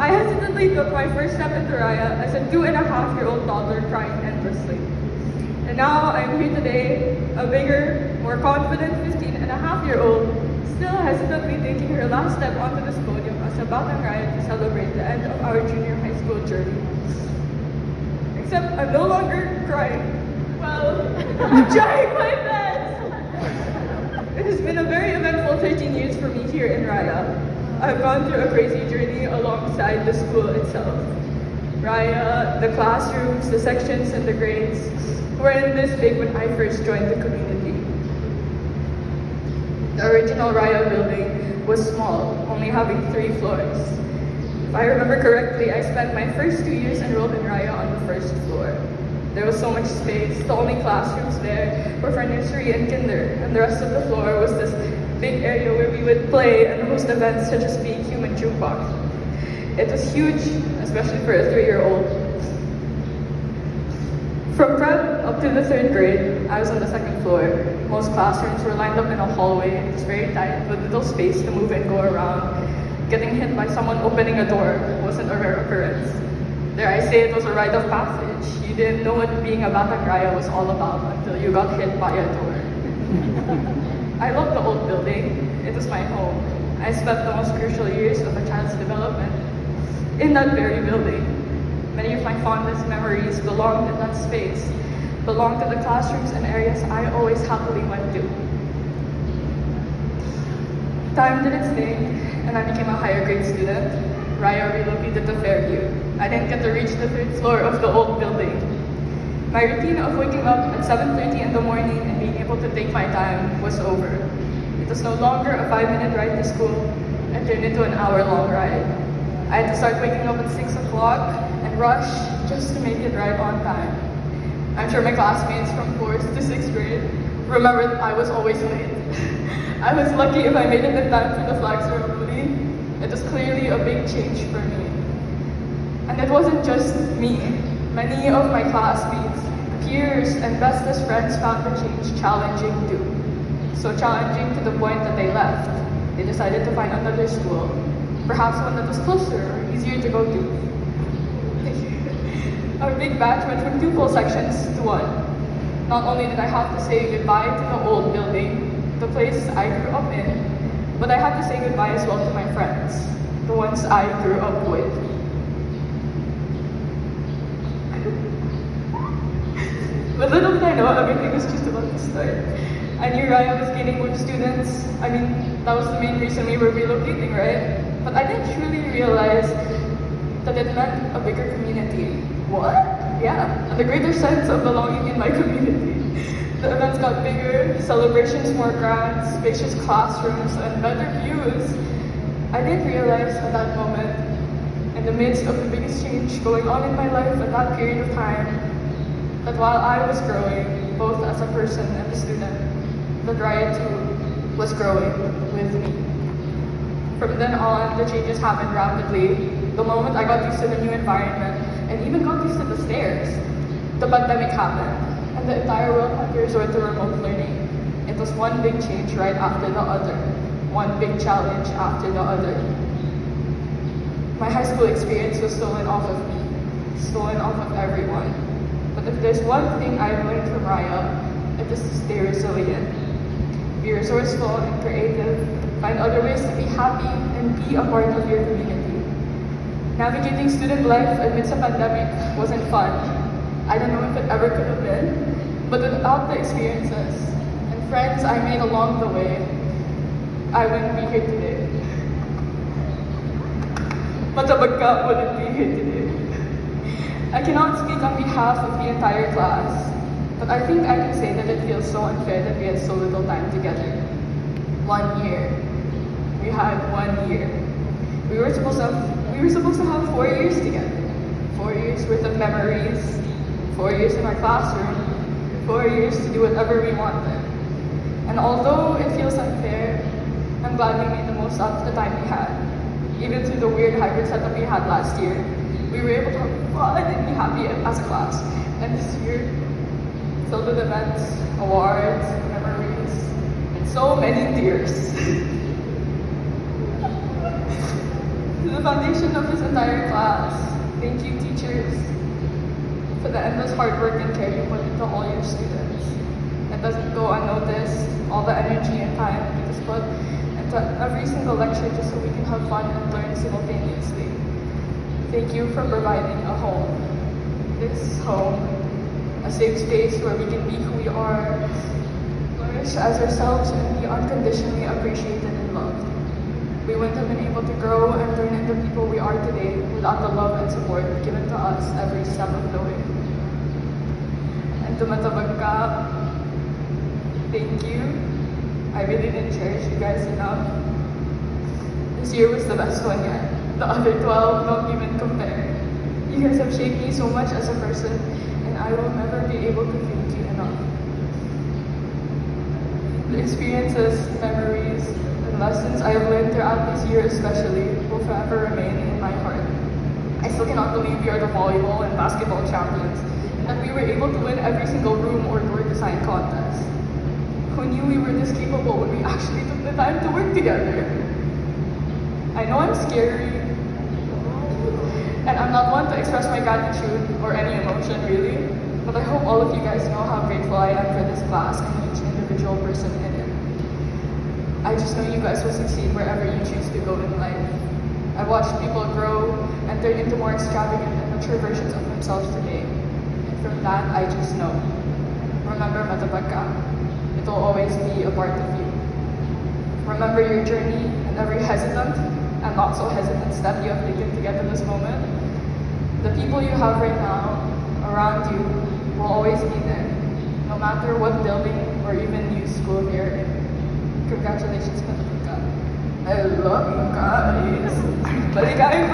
I hesitantly took my first step into Raya as a 2.5-year-old toddler crying endlessly. And now I'm here today, a bigger, more confident 15.5-year-old, still hesitantly taking her last step onto this podium as a Batang Raya to celebrate the end of our junior high school journey. Except I'm no longer crying. Well, I'm trying my best. It has been a very eventful 13 years for me here in Raya. I've gone through a crazy journey alongside the school itself. Raya, the classrooms, the sections, and the grades weren't this big when I first joined the community. The original Raya building was small, only having 3 floors. If I remember correctly, I spent my first 2 years enrolled in Raya on the first floor. There was so much space. The only classrooms there were for nursery and kinder, and the rest of the floor was this big area where we would play and host events such as being human jukebox. It was huge, especially for a 3-year-old. From prep up to the 3rd grade, I was on the 2nd floor. Most classrooms were lined up in a hallway. It was very tight, with little space to move and go around. Getting hit by someone opening a door wasn't a rare occurrence. Dare I say it was a rite of passage. You didn't know what being a Batang Raya was all about until you got hit by a door. I loved the old building. It was my home. I spent the most crucial years of a child's development in that very building. Many of my fondest memories belonged in that space, belonged to the classrooms and areas I always happily went to. Time did its thing, and I became a higher grade student. Raya relocated to Fairview. I didn't get to reach the 3rd floor of the old building. My routine of waking up at 7:30 in the morning and being able to take my time was over. It was no longer a 5-minute ride to school and turned into an hour-long ride. I had to start waking up at 6 o'clock and rush just to make it right on time. I'm sure my classmates from 4th to 6th grade remember that I was always late. I was lucky if I made it in time for the flag ceremony. It was clearly a big change for me. And it wasn't just me. Many of my classmates, peers, and bestest friends found the change challenging too. So challenging to the point that they left. They decided to find another school, perhaps one that was closer or easier to go to. Our big batch went from 2 full sections to 1. Not only did I have to say goodbye to the old building, the place I grew up in, but I had to say goodbye as well to my friends, the ones I grew up with. But little did I know, everything was just about to start. I knew Raya was gaining more students. I mean, that was the main reason we were relocating, right? But I didn't truly realize that it meant a bigger community. What? Yeah, and a greater sense of belonging in my community. The events got bigger, celebrations more grand, spacious classrooms, and better views. I didn't realize at that moment, in the midst of the biggest change going on in my life at that period of time, that while I was growing, both as a person and a student, that Raya too was growing with me. From then on, the changes happened rapidly. The moment I got used to the new environment, and even got used to the stairs, the pandemic happened, and the entire world had to resort to remote learning. It was one big change right after the other, one big challenge after the other. My high school experience was stolen off of me, stolen off of everyone. But if there's one thing I've learned from Raya, it is to stay resilient. Be resourceful and creative, find other ways to be happy and be a part of your community. Navigating student life amidst a pandemic wasn't fun. I don't know if it ever could have been, but without the experiences and friends I made along the way, I wouldn't be here today. Matabag ka wouldn't be here today. I cannot speak on behalf of the entire class, but I think I can say that it feels so unfair that we had so little time together. 1 year. We had 1 year. We were supposed to have 4 years together. 4 years worth of memories, 4 years in our classroom, 4 years to do whatever we wanted. And although it feels unfair, I'm glad we made the most out of the time we had. Even through the weird hybrid setup we had last year, we were able to have fun and be happy as a class. And this year, filled with events, awards, memories, and so many tears. To the foundation of his entire class. Thank you, teachers, for the endless hard work and care you put into all your students. It doesn't go unnoticed, all the energy and time you just put into every single lecture just so we can have fun and learn simultaneously. Thank you for providing a home. This home, a safe space where we can be who we are, flourish as ourselves, and be unconditionally appreciated and loved. We wouldn't have been able to grow and turn into people we are today without the love and support given to us every step of the way. And to Matabagka, thank you. I really didn't cherish you guys enough. This year was the best one yet. The other 12 don't even compare. You guys have shaped me so much as a person, and I will never be able to thank you enough. The experiences, memories, and lessons I have learned throughout this year especially will forever remain in my heart. I still cannot believe we are the volleyball and basketball champions, and that we were able to win every single room or door design contest. Who knew we were this capable when we actually took the time to work together? I know I'm scary, and I'm not one to express my gratitude or any emotion really, but I hope all of you guys know how grateful I am for this class and each individual person in it. I just know you guys will succeed wherever you choose to go in life. I've watched people grow and turn into more extravagant and mature versions of themselves today. And from that, I just know. Remember Matabagka. It will always be a part of you. Remember your journey and every hesitant and not so hesitant step you have taken to get to this moment. The people you have right now around you will always be there, no matter what building or even new school you're in. Congratulations, Matabagka. I love you guys. Maligayang